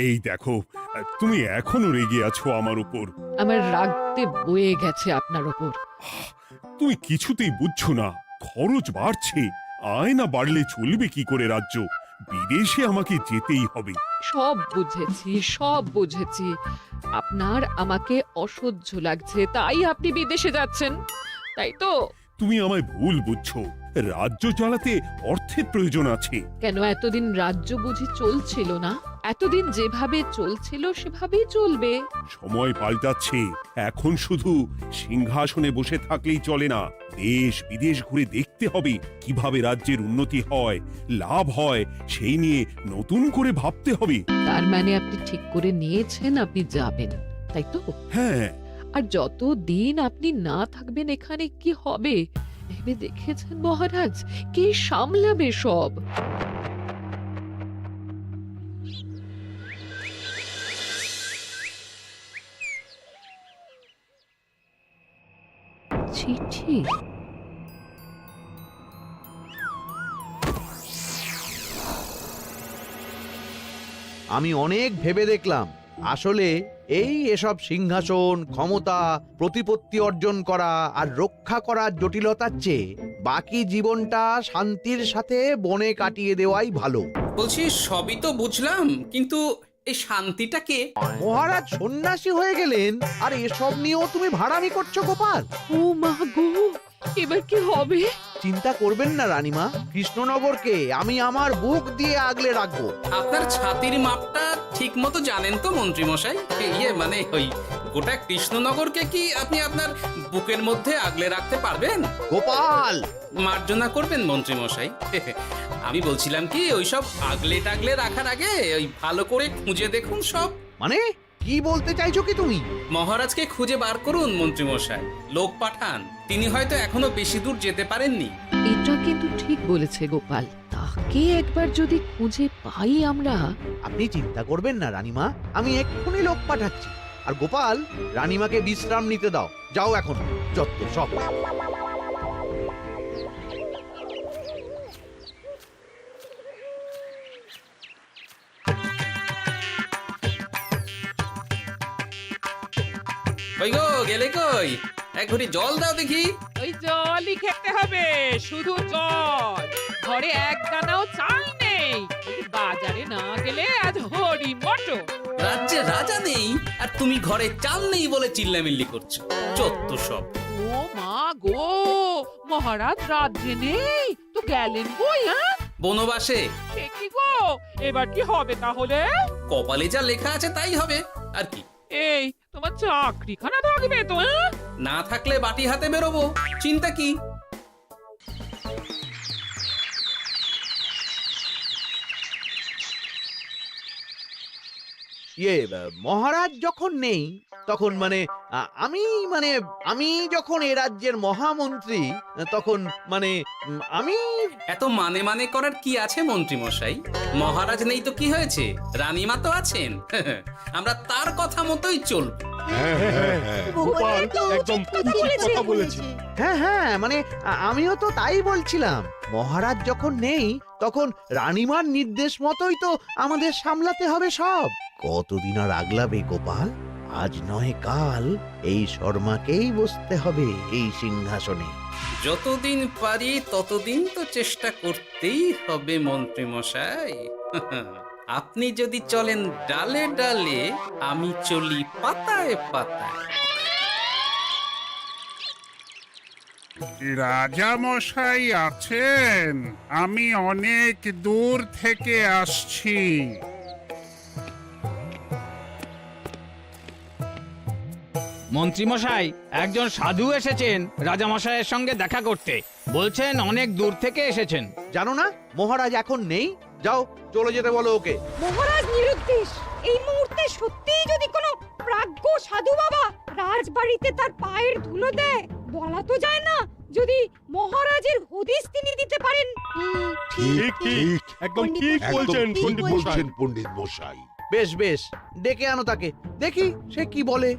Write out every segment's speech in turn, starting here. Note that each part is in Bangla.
এই দেখো, তুমি এখনো রেগে আছো আমার উপর। আমার রাগতে বয়ে গেছে আপনার ওপর। তুমি কিছুতেই বুঝছো না, খরচ বাড়ছে। আয় না বাড়লে চলবে কি করে রাজ্য? বিদেশে আমাকে যেতেই হবে। সব বুঝেছি, সব বুঝেছি। আপনার আমাকে অসহ্য লাগছে, তাই আপনি বিদেশে যাচ্ছেন, তাই তো? তুমি আমায় ভুল বুঝছো। রাজ্য চালাতে অর্থের প্রয়োজন আছে। কেন এতদিন রাজ্য বুঝি চলছিল না? এতদিন যেভাবে চলছিল সেভাবেই চলবে। সময় পাল্টাচ্ছে। এখন শুধু সিংহাসনে বসে থাকলেই চলে না, দেশ বিদেশ ঘুরে দেখতে হবে কিভাবে রাজ্যের উন্নতি হয়, লাভ হয়, সেই নিয়ে নতুন করে ভাবতে হবে। তার মানে আপনি ঠিক করে নিয়েছেন আপনি যাবেন, তাই তো? হ্যাঁ। আর যতদিন আপনি না থাকবেন এখানে কি হবে ভেবে দেখেছেন মহারাজ? কে সামলাবে সব? চিঠি? আমি অনেক ভেবে দেখলাম, আসলে এসব সিংহাসন, ক্ষমতা, প্রতিপত্তি অর্জন করা আর রক্ষা করার জটিলতার চেয়ে বাকি জীবনটা শান্তির সাথে বনে কাটিয়ে দেওয়াই ভালো। বলছি সবই তো বুঝলাম, কিন্তু এই শান্তিটা কে? মহারাজ সন্ন্যাসী হয়ে গেলেন আর এসব নিয়েও তুমি ভাড়ামি করছো গোপাল? ও মা গো, এবার কি হবে? চিন্তা করবেন না রানীমা, কৃষ্ণনগরকে আমি আমার বুক দিয়ে আগলে রাখবো। আপনার ছাতির মাপটা ঠিক মতো জানেন তো মন্ত্রী মশাই? মানে ওই গোটা কৃষ্ণনগরকে কি আপনি আপনার বুকের মধ্যে আগলে রাখতে পারবেন? গোপাল! মার্জনা করবেন মন্ত্রী মশাই। আমি বলছিলাম কি, ওইসব আগলে টাগলে রাখার আগে ওই ভালো করে খুঁজে দেখুন সব। মানে কি বলতে চাইছো কি তুমি? মহারাজকে খুঁজে বার করুন মন্ত্রী মশাই, লোক পাঠান। তিনি হয়তো এখনো বেশি দূর যেতে পারেননি। এটা কিন্তু ঠিক বলেছে গোপাল, তাকে একবার যদি খুঁজে পাই আমরা। আপনি চিন্তা করবেন না রানীমা, আমি এক্ষুনি লোক পাঠাচ্ছি। আর গোপাল, রানীমাকে বিশ্রাম নিতে দাও। যাও এখন, যত সব। ওই গো, গেলে কই? এক ঘটি জল দাও দেখি। ওই জলই খেতে হবে, শুধু জল। ঘরে এক দানাও চাল নেই। যদি বাজারে না গেলে আজ হরি মটর। রাজ্যে রাজা নেই আর তুমি ঘরে চাল নেই বলে চিল্লামিল্লি করছো, চত্ব সব। ও মা গো, মহারাজ রাজ্যে নেই তো গেলেন কই? হ্যাঁ, বনবাসে। সে কি গো, এবার কি হবে তাহলে? কপালে যা লেখা আছে তাই হবে, আর কি। এই তোমার চাকরিখানা থাকবে তো? হ্যাঁ, না থাকলে বাটি হাতে বেরোবো, চিন্তা কি? মহারাজ যখন নেই তখন আমি আমি যখন এ রাজ্যের মহামন্ত্রী, তখন আমি এত মানে মানে করার কি আছে মন্ত্রী মশাই? মহারাজ নেই তো কি হয়েছে, রানীমা তো আছেন। আমরা তার কথা মতোই চলব। গোপাল একদম উচিত কথা বলেছে। হ্যাঁ হ্যাঁ, আমিও তো তাই বলছিলাম। মহারাজ যখন নেই তখন রানীমার নির্দেশ মতোই তো আমাদের সামলাতে হবে সব। কতদিন আর আগলাবে গোপাল? আজ নয় কাল এই শর্মাকেই বসতে হবে এই সিংহাসনে। যতদিন পারি ততদিন তো চেষ্টা করতেই হবে মন্ত্রী মশাই। আপনি যদি চলেন ডালে ডালে, আমি চলি পাতায় পাতায়। রাজা মশাই আছেন? আমি অনেক দূর থেকে আসছি। মন্ত্রীমশাই, একজন সাধু এসেছেন রাজামশাইয়ের সঙ্গে দেখা করতে। বলছেন অনেক দূর থেকে এসেছেন। জানো না মহারাজ এখন নেই? যাও, চলে যেতে বলো ওকে। মহারাজ নিরুদ্দেশ। এই মুহূর্তে সত্যিই যদি কোনো প্রাজ্ঞ সাধু বাবা রাজবাড়িতে তার পায়ের ধুলো দেয়, বলা তো যায় না যদি মহারাজের হদিস তিনি দিতে পারেন। ঠিক ঠিক, একদম ঠিক বলছেন পণ্ডিত মশাই। বেশ বেশ, ডেকে আনো তাকে, দেখি সে কি বলে।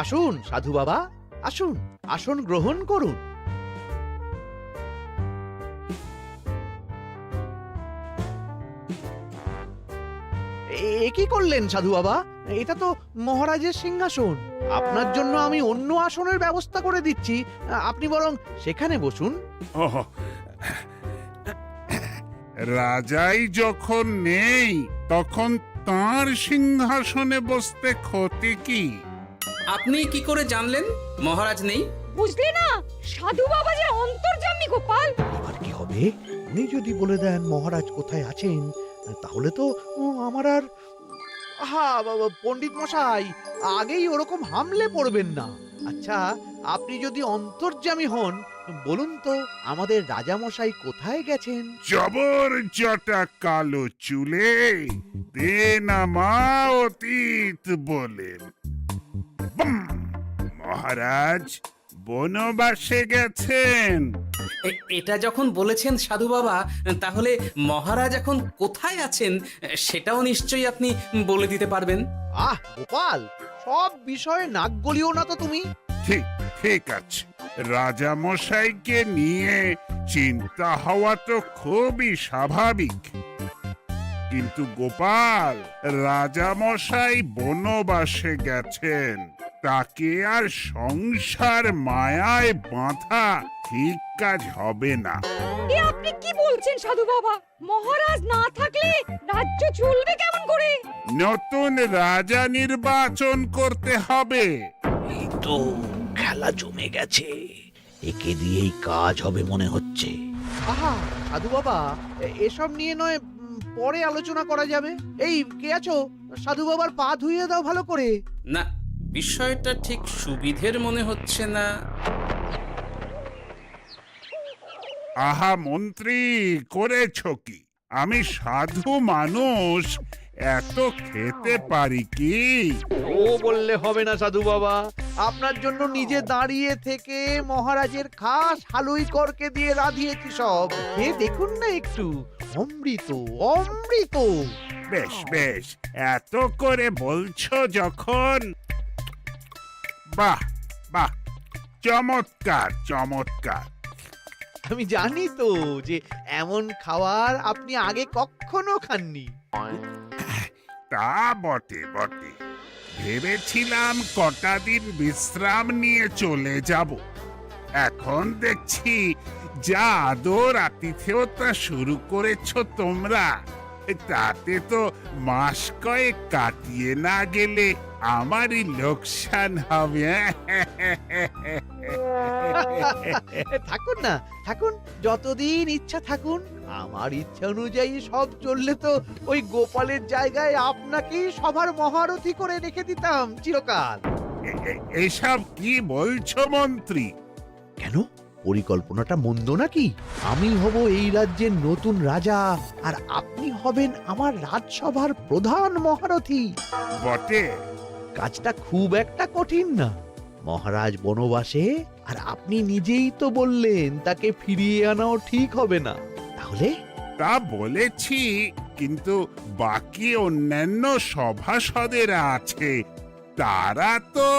আসুন সাধু বাবা, আসুন, আসন গ্রহণ করুন। এ কি করলেন সাধু বাবা? এটা তো মহারাজের সিংহাসন। আপনার জন্য আমি অন্য আসনের ব্যবস্থা করে দিচ্ছি, আপনি বরং সেখানে বসুন। ওহ, রাজাই যখন নেই তখন তার সিংহাসনে বসতে ক্ষতি কি? আপনি কি করে জানলেন মহারাজ নেই? বুঝলি না, সাধু বাবা যে অন্তর্যামী গোপাল। এবার কি হবে? উনি যদি বলে দেন মহারাজ কোথায় আছেন, তাহলে তো আমার আর পণ্ডিত মশাই, আগেই ওরকম হামলে পড়বেন না। আচ্ছা, আপনি যদি অন্তর্যামী হন, বলুন তো আমাদের রাজা মশাই কোথায় গেছেন? জবর জটা কালো চুলে দেনামা অতীত বলেন। বুম! মহারাজ বনবাসে গেছেন। এটা যখন বলেছেন সাধু বাবা, তাহলে মহারাজ এখন কোথায় আছেন সেটাও নিশ্চয়ই আপনি বলে দিতে পারবেন। আহ গোপাল, সব বিষয়ে নাক গলিও না তো তুমি। ঠিক ঠিক আছে, রাজা মশাইকে নিয়ে চিন্তা হওয়া তো খুবই স্বাভাবিক, কিন্তু গোপাল, রাজা মশাই বনবাসে গেছেন, তাকে আর সংসার মায়ায় বাঁধা ঠিক কাজ হবে না। এ আপনি কি বলছেন সাধু বাবা? মহারাজ না থাকলে রাজ্য চলবে কেমন করে? নতুন রাজা নির্বাচন করতে হবে। এই তো খেলা জমে গেছে, একে দিয়েই কাজ হবে মনে হচ্ছে। আহা সাধু বাবা, এসব নিয়ে নয় পরে আলোচনা করা যাবে। এই কে আছো? সাধু বাবার পা ধুইয়ে দাও ভালো করে। না, বিষয়টা ঠিক সুবিধের মনে হচ্ছে না। আহা মন্ত্রী, করেছ কি? আমি সাধু মানুষ, এত খেতে পারি কি? ও বললে হবে না সাধু বাবা, আপনার জন্য নিজে দাঁড়িয়ে থেকে মহারাজের খাস হালুই করকে দিয়ে রাঁধিয়েছি সব। এ দেখুন না একটু, অমৃত অমৃত। বেশ বেশ, এত করে বলছো যখন, বাহ বাহ, চমৎকার চমৎকার। আমি জানি তো যে এমন খাবার আপনি আগে কখনো খাননি। তা বটে বটে, ভেবেছিলাম কটা দিন বিশ্রাম নিয়ে চলে যাব। এখন দেখছি যা আদর আতিথেয়তা শুরু করেছো তোমরা, তাতে তো মাস কয়েক কাটিয়ে না গেলে আমারই লোকসান হবে। থাকুন না, থাকুন, যতদিন ইচ্ছা থাকুন। আমার ইচ্ছা অনুযায়ী সব চললে তো ওই গোপালের জায়গায় আপনাকেই সবার মহারথী করে রেখে দিতাম চিরকাল। এসব কি বলছো মন্ত্রী? কেন, পরিকল্পনাটা মন্দ নাকি? আমি হব এই রাজ্যের নতুন রাজা, আর আপনি হবেন আমার রাজসভার প্রধান মহারথী। বটে, কাজটা খুব একটা কঠিন না। মহারাজ বনবাসে, আর আপনি নিজেই তো বললেন তাকে ফিরিয়ে আনাও ঠিক হবে না। তাহলে তা বলেছি, কিন্তু বাকি অন্যান্য সভাসদেরা আছে, তারা তো।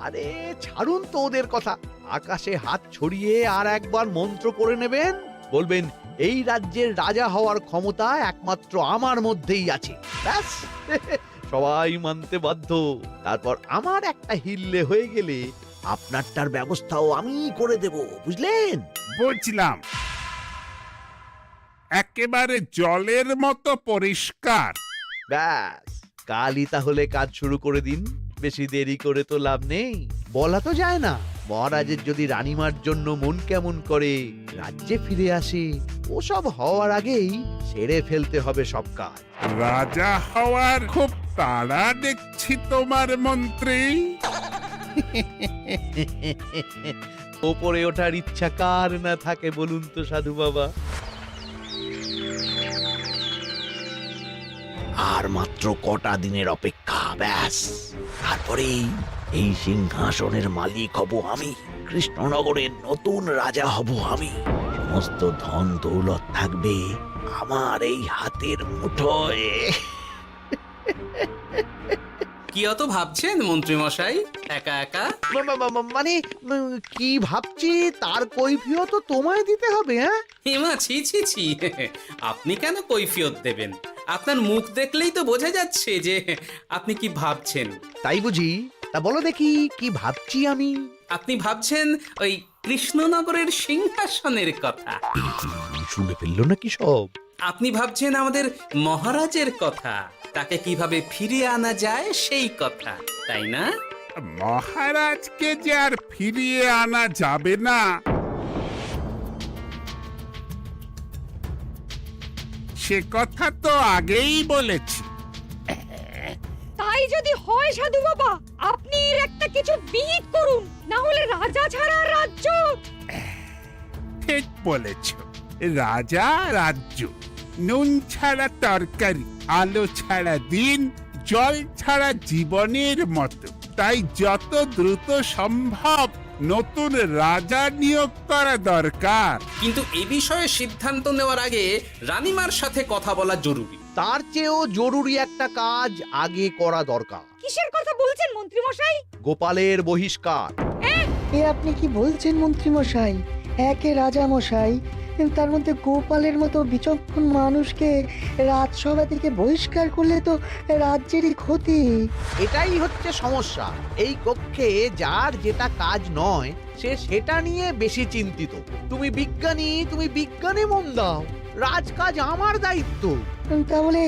আরে ছাড়ুন তো ওদের কথা। আকাশে হাত ছড়িয়ে আর একবার মন্ত্র পড়ে নেবেন, বলবেন এই রাজ্যের রাজা হওয়ার ক্ষমতা একমাত্র আমার মধ্যেই আছে। ব্যাস, সবাই মানতে বাধ্য। তারপর আমার একটা হিল্লে হয়ে গেলে আপনারটার ব্যবস্থাও আমি করে দেব, বুঝলেন? বুঝলাম, একেবারে জলের মতো পরিষ্কার। ব্যাস, কালই তাহলে কাজ শুরু করে দিন। বেশি দেরি করে তো লাভ নেই। বলা তো যায় না, মহারাজের যদি রানীমার জন্য মন কেমন করে, রাজ্যে ফিরে আসে, ওসব হওয়ার আগেই সেরে ফেলতে হবে সব কাজ। রাজা হওয়ার খুব তাড়া দেখছি তোমার মন্ত্রী। ওপরে ওঠার ইচ্ছা কার না থাকে বলুন তো সাধু বাবা? আর মাত্র কটা দিনের অপেক্ষা, ব্যাস, তারপরেই এই সিংহাসনের মালিক হব আমি। কৃষ্ণনগরের নতুন রাজা হব আমি। সমস্ত ধন দৌলত থাকবে আমার এই হাতের মুঠোয়। কি অত ভাবছেন মন্ত্রী মশাই একা একা? মানে কি ভাবছি তার কৈফিয়ত তো তোমায় দিতে হবে, হ্যাঁ? হিমা ছি ছি ছি, আপনি কেন কৈফিয়ত দেবেন? আপনার মুখ দেখলেই তো বোঝা যাচ্ছে যে আপনি কি ভাবছেন। তাই বুঝি? তা বলো দেখি কি ভাবছি আমি। আপনি ভাবছেন ওই কৃষ্ণনগরের সিংহাসনের কথা। শুনে ফেললো নাকি সব? আপনি ভাবছেন আমাদের মহারাজের কথা, তাকে কিভাবে ফিরিয়ে আনা যায় সেই কথা, তাই না? মহারাজকে যে আর ফিরিয়ে আনা যাবে না সে কথা তো আগেই বলেছি। তাই যদি হয় সাধু বাবা, আপনি এর একটা কিছু বিহিত করুন, না হলে রাজা ছাড়া রাজ্য। ঠিক বলেছ, রাজা রাজ্য, নুন ছাড়া তরকারি, আলো ছাড়া দিন, জল ছাড়া জীবনের মতো। তাই যত দ্রুত সম্ভব নতুন রাজা নিয়োগ করা দরকার। কিন্তু এ বিষয়ে সিদ্ধান্ত নেওয়ার আগে রানীমার সাথে কথা বলা জরুরি। তার চেয়েও জরুরি একটা কাজ আগে করা দরকার। কিসের কথা বলছেন মন্ত্রী মশাই? গোপালের বহিষ্কার। এ আপনি কি বলছেন মন্ত্রী মশাই? একে রাজা মশাই, তার মধ্যে গোপালের মতো বিচক্ষণ মানুষকে রাজসভা থেকে বহিষ্কার করলে তো রাজ্যেরই ক্ষতি। এটাই হচ্ছে সমস্যা। এই কক্ষে যার যেটা কাজ নয় সে সেটা নিয়ে বেশি চিন্তিত। তুমি বিজ্ঞানী, তুমি বিজ্ঞানে মন দাও, রাজকাজ আমার দায়িত্ব। তাহলে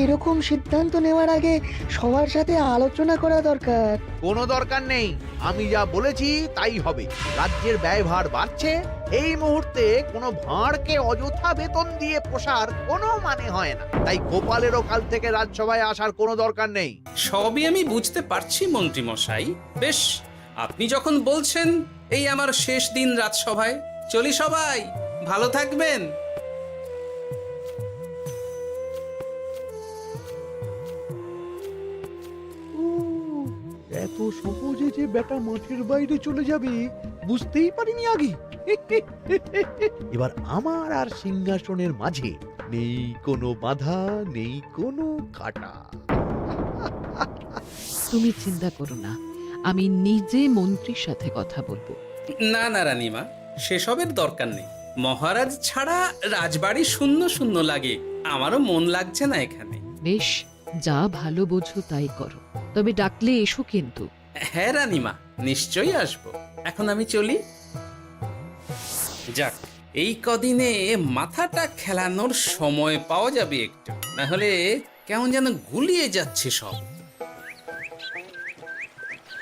এরকম সিদ্ধান্ত নেওয়ার আগে সবার সাথে আলোচনা করা দরকার। কোনো দরকার নেই, আমি যা বলেছি তাই হবে। রাজ্যের ব্যয়ভার বাড়ছে, এই মুহূর্তে কোনো ভাঁড়কে অযথা বেতন দিয়ে পোষার কোনো মানে হয় না। তাই গোপালেরও কাল থেকে রাজসভায় আসার কোনো দরকার নেই। সবই আমি বুঝতে পারছি মন্ত্রী মশাই। বেশ, আপনি যখন বলছেন, এই আমার শেষ দিন রাজসভায়, চলি সবাই, ভালো থাকবেন। এত সহজে যে বেটা মাঠের বাইরে চলে যাবে বুঝতেই পারিনি আগে। এবার আমার আর সিংহাসনের মাঝে নেই কোনো বাধা, নেই কোনো কাটা। তুমি চিন্তা করো না, আমি নিজে মন্ত্রীর সাথে কথা বলবো। না না রানীমা, সেসবের দরকার নেই। মহারাজ ছাড়া রাজবাড়ি শূন্য শূন্য লাগে, আমারও মন লাগছে না এখানে। বেশ, যা ভালো বোঝো তাই করো, তবে ডাকলে এসো কিন্তু। হ্যাঁ রানীমা, নিশ্চয়ই আসবো। এখন আমি চলি। যাক, এই কদিনে মাথাটা খেলানোর সময় পাওয়া যাবে একটু, না হলে কেমন যেন গুলিয়ে যাচ্ছে সব।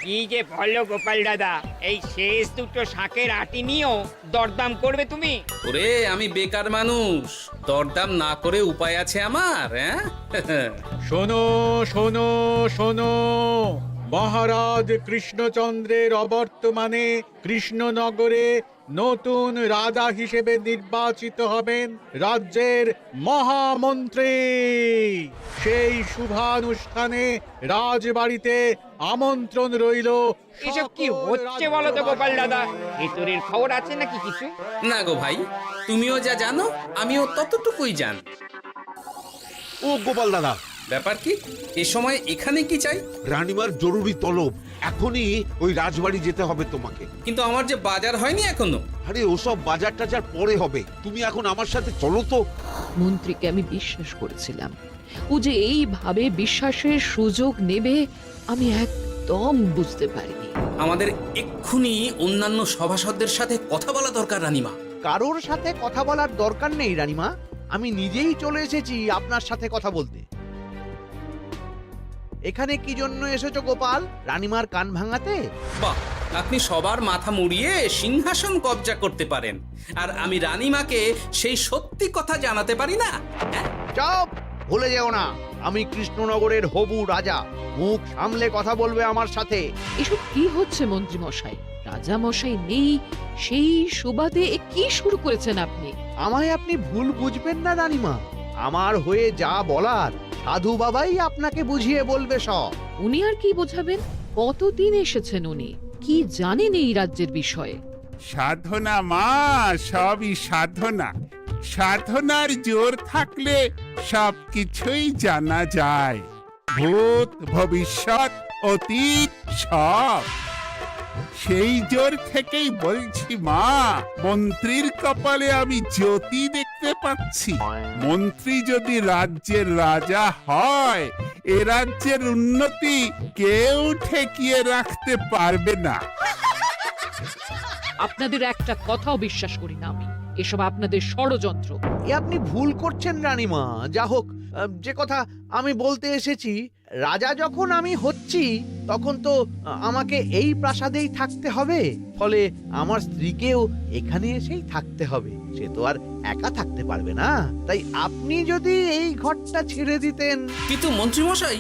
কি যে বলো গোপাল দাদা, এই শেষ দুটো শাকের আটি নিয়েও দরদাম করবে তুমি? ওরে, আমি বেকার মানুষ, দরদাম না করে উপায় আছে আমার? হ্যাঁ শোনো শোনো শোনো, মহারাজ কৃষ্ণচন্দ্রের অবর্তমানে কৃষ্ণনগরে নতুন রাজা হিসেবে নির্বাচিত হবেন রাজ্যের মহামন্ত্রী। সেই শুভানুষ্ঠানে রাজবাড়িতে আমন্ত্রণ রইল। এসব কি হচ্ছে বলো তো গোপাল দাদা? ভেতরের খবর আছে নাকি কিছু? না গো ভাই, তুমিও যা জানো আমিও ততটুকুই জানি। ও গোপাল দাদা, ব্যাপার কি? এ সময় এখানে কি চাই? রানীমার জরুরি তলব, এখনই ওই রাজবাড়ি যেতে হবে তোমাকে। কিন্তু আমার যে বাজার হয়নি এখনো। আরে ওসব বাজার টাজার পরে হবে, তুমি এখন আমার সাথে চলো তো। মন্ত্রীকে আমি বিশ্বাস করেছিলাম, ও যে এইভাবে বিশ্বাসের সুযোগ নেবে আমি একদম বুঝতে পারিনি। আমাদের এক্ষুনি অন্যান্য সভাসদদের সাথে কথা বলা দরকার রানীমা। কারোর সাথে কথা বলার দরকার নেই রানীমা, আমি নিজেই চলে এসেছি আপনার সাথে কথা বলতে। এখানে কি জন্য এসেছো গোপাল? রানীমার কান ভাঙাতে? বাহ, আপনি সবার মাথা মুড়িয়ে সিংহাসন কবজা করতে পারেন, আর আমি রানীমাকে সেই সত্যি কথা জানাতে পারি না? চুপ! ভুলে যেও না, আমি কৃষ্ণনগরের হবু রাজা। মুখ সামলে কথা বলবে আমার সাথে। এসব কি হচ্ছে মন্ত্রী মশাই? রাজা মশাই নেই, সেই সুবাদে এ কি শুরু করেছেন আপনি? আমায় আপনি ভুল বুঝবেন না রানীমা, আমার হয়ে যা বলার সাধু বাবাই আপনাকে বুঝিয়ে বলবে সব। উনি আর কি বোঝাবেন? কতদিন এসেছেন উনি, কি জানেন এই রাজ্যের বিষয়ে? সাধনা মা, সবই সাধনা। সাধনার জোর থাকলে সবকিছুই জানা যায়। ভূত ভবিষ্যৎ অতীত সব। সেই জোর থেকেই বলছি মা, মন্ত্রীর কপালে আমি জ্যোতি দেখতে পাচ্ছি। মন্ত্রী যদি রাজ্যের রাজা হয়, এ রাজ্যের উন্নতি কেউ ঠেকিয়ে রাখতে পারবে না। আপনাদের একটা কথাও বিশ্বাস করি না আমি, এসব আপনাদের ষড়যন্ত্র। এ আপনি ভুল করছেন রানীমা। যা হোক, যে কথা আমি বলতে এসেছি, রাজা যখন আমি হচ্ছি তখন তো আমাকে এই প্রাসাদেই থাকতে হবে, ফলে আমার স্ত্রীকেও এখানে এসেই থাকতে হবে। সে তো আর একা থাকতে পারবে না। তাই আপনি যদি এই ঘরটা ছেড়ে দিতেন। কিন্তু মন্ত্রীমশাই,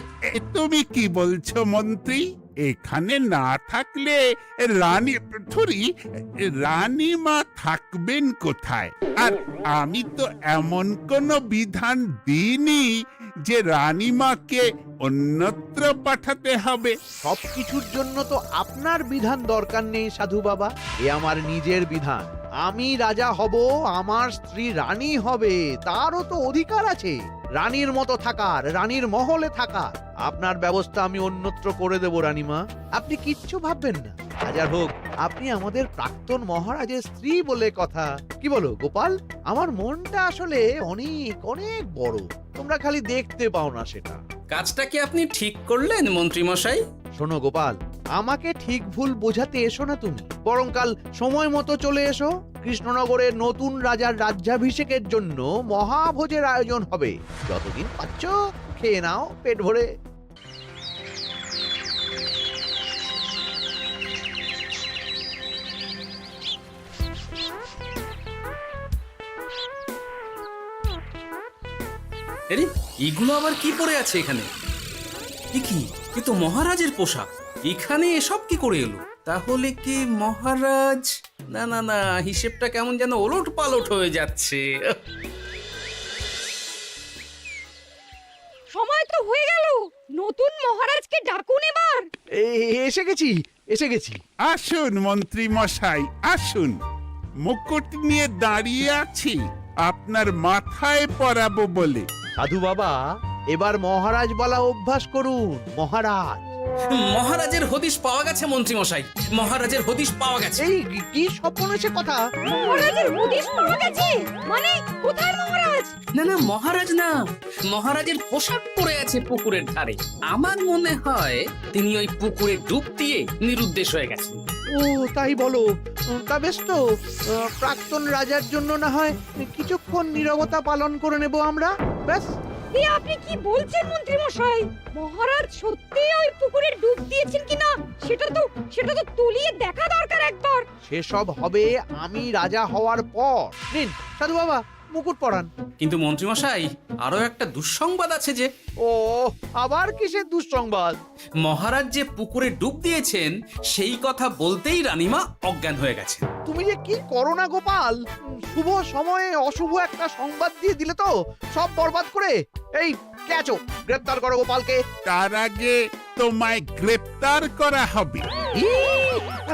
তুমি কি বলছো মন্ত্রী? এখানে না থাকলে রানীমা থাকবেন কোথায়? আর আমি তো এমন কোনো বিধান দিইনি যে রানীমাকে অন্যত্র পাঠাতে হবে। সবকিছুর জন্য তো আপনার বিধান দরকার নেই সাধু বাবা, এ আমার নিজের বিধান। আমি রাজা হব, আমার স্ত্রী রানী হবে, তারও তো অধিকার আছে রানীর মতো থাকার, রানীর মহলে থাকার। আপনার ব্যবস্থা আমি অন্যত্র করে দেব রানীমা, আপনি কিচ্ছু ভাববেন না। হাজার হোক আপনি আমাদের প্রাক্তন মহারাজের স্ত্রী বলে কথা। কি বলো গোপাল? আমার মনটা আসলে অনেক অনেক বড়, তোমরা খালি দেখতে পাও না সেটা। কাজটা কি আপনি ঠিক করলেন মন্ত্রীমশাই? শোনো গোপাল, আমাকে ঠিক ভুল বোঝাতে এসো না তুমি, বরং কাল সময় মতো চলে এসো। কৃষ্ণনগরের নতুন রাজার রাজ্যাভিষেকের জন্য মহাভোজের আয়োজন হবে। যতদিন পাচ্ছ খেয়ে নাও পেট ভরে। আরে এগুলো আবার কি পরে আছে এখানে? কি এ তো মহারাজের পোশাক, এখানে এসব কি করে এলো? তাহলে কি মহারাজ? না না না, হিসেবটা কেমন যেন ওলট পালট হয়ে যাচ্ছে। সময় তো হয়ে গেল, নতুন মহারাজকে ডাকুন এবার। এসে গেছি, এসে গেছি। আসুন মন্ত্রী মশাই, আসুন। মুকুট নিয়ে দাঁড়িয়ে আছি আপনার মাথায় পরাবো বলে। সাধু বাবা, এবার মহারাজ বলা অভ্যাস করুন। মহারাজ। মহারাজের হদিশ পাওয়া গেছে মন্ত্রীমশাই, মহারাজের হদিশ পাওয়া গেছে। এই কি স্বপ্ন এসে কথা? মহারাজের হদিশ পাওয়া গেছে মানে? কোথায় মহারাজ? না না, মহারাজ না, মহারাজের পোশাক পরে আছে পুকুরের ধারে। আমার মনে হয় তিনি ওই পুকুরে ডুব দিয়ে নিরুদ্দেশ হয়ে গেছেন। ও তাই বলো? তা বেশ তো, প্রাক্তন রাজার জন্য না হয় কিছুক্ষণ নীরবতা পালন করে নেব আমরা, ব্যাস। এ আপনি কি বলছেন মন্ত্রী মশাই? মহারাজ সত্যি ওই পুকুরে ডুব দিয়েছেন কিনা সেটা তো তুলিয়ে দেখা দরকার একবার। সেসব হবে আমি রাজা হওয়ার পর। নিন সাধু বাবা, মুকুট পরান। কিন্তু মন্ত্রীমশাই, আরো একটা দুঃসংবাদ আছে যে। ও আবার কিসের দুঃসংবাদ? মহারাজ যে পুকুরে ডুব দিয়েছেন সেই কথা বলতেই রানীমা অজ্ঞান হয়ে গেছে। তুমি যে কি করো না গোপাল, শুভ সময়ে অশুভ একটা সংবাদ দিয়ে দিলে তো সব বরবাদ করে। এই কে আছো? গ্রেপ্তার করো গোপালকে। তার আগে তোমায় গ্রেপ্তার করা হবে।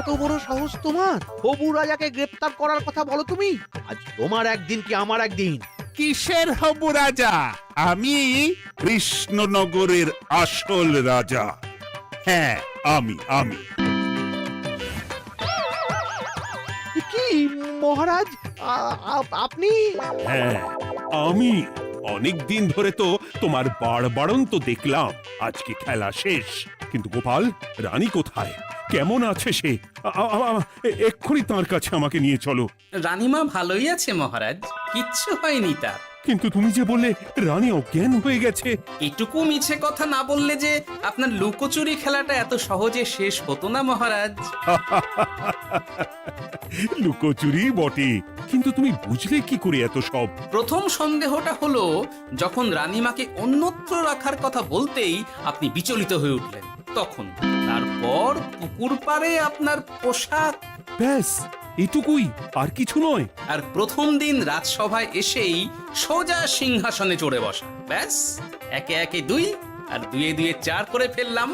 এত বড় সাহস তোমার? হবু রাজাকে গ্রেপ্তার করার কথা বলো তুমি? আজ তোমার একদিন কি আমার একদিন। কিসের হবু রাজা? আমি কৃষ্ণনগরের আসল রাজা। হ্যাঁ, আমি। কি মহারাজ, আপনি? হ্যাঁ, আমি। অনেক দিন ধরে তো তোমার বাড়বাড়ন্ত দেখলাম, আজকে খেলা শেষ। কিন্তু গোপাল, রানী কোথায়? কেমন আছে সে? এক্ষুনি তার কাছে আমাকে নিয়ে চলো। রানীমা ভালোই আছে মহারাজ, কিচ্ছু হয়নি তার। কিন্তু তুমি যে বললে রানী অজ্ঞান হয়ে গেছে। এটুকু মিছে কথা না বললে যে আপনার লুকোচুরি খেলাটা এত সহজে শেষ হতো না মহারাজ। লুকোচুরি বটে, কিন্তু তুমি বুঝলে কি করে এত সব? প্রথম সন্দেহটা হলো যখন রানীমাকে অন্যত্র রাখার কথা বলতেই আপনি বিচলিত হয়ে উঠলেন, তখন। তারপর পুকুর পাড়ে আপনার পোশাক। ব্যাস এটুকুই, আর কিছু নয়। আর প্রথম দিন রাজসভায় এসেই সোজা সিংহাসনে চড়ে বসা। ব্যাস, একে একে 2 আর 2 2 4 করে ফেললাম।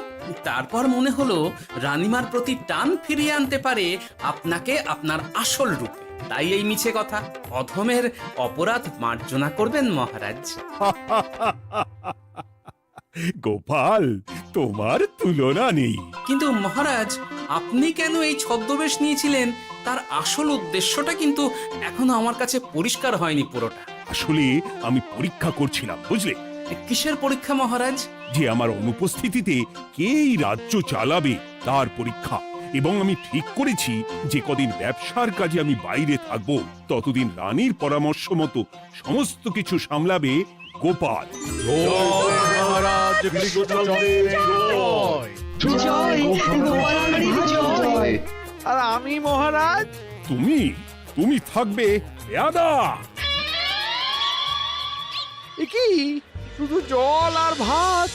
তারপর মনে হলো রানীমার প্রতি টান ফিরিয়ে আনতে পারে আপনাকে আপনার আসল রূপে। তাই এই মিছে কথা। অধমের অপরাধ মার্জনা করবেন মহারাজ। গোপাল, তোমার তুলনা নেই। কিন্তু মহারাজ, আপনি কেন এই ছদ্মবেশ নিয়েছিলেন তার আসল উদ্দেশ্যটা কিন্তু এখনো আমার কাছে পরিষ্কার হয়নি পুরোটা। আসলে আমি পরীক্ষা করছিলাম, বুঝলে, কিসের পরীক্ষা মহারাজ? যে আমার অনুপস্থিতিতে কে এই রাজ্য চালাবে তার পরীক্ষা। এবং আমি ঠিক করেছি যে কদিন ব্যবসার কাজে আমি বাইরে থাকব, ততদিন রানীর পরামর্শ মতো সমস্ত কিছু সামলাবে গোপাল। আর আমি মহারাজ? তুমি থাকবে পেয়াদা। এ কি শুধু জল আর ভাত?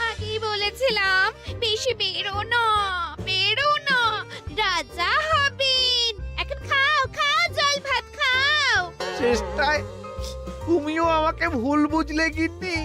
আগেই বলেছিলাম বেশি বেরো না, বেরো না, রাজা হবেন। এখন খাও খাও, জল ভাত খাও। চেষ্টায় তুমিও আমাকে ভুল বুঝলে গিন্নি।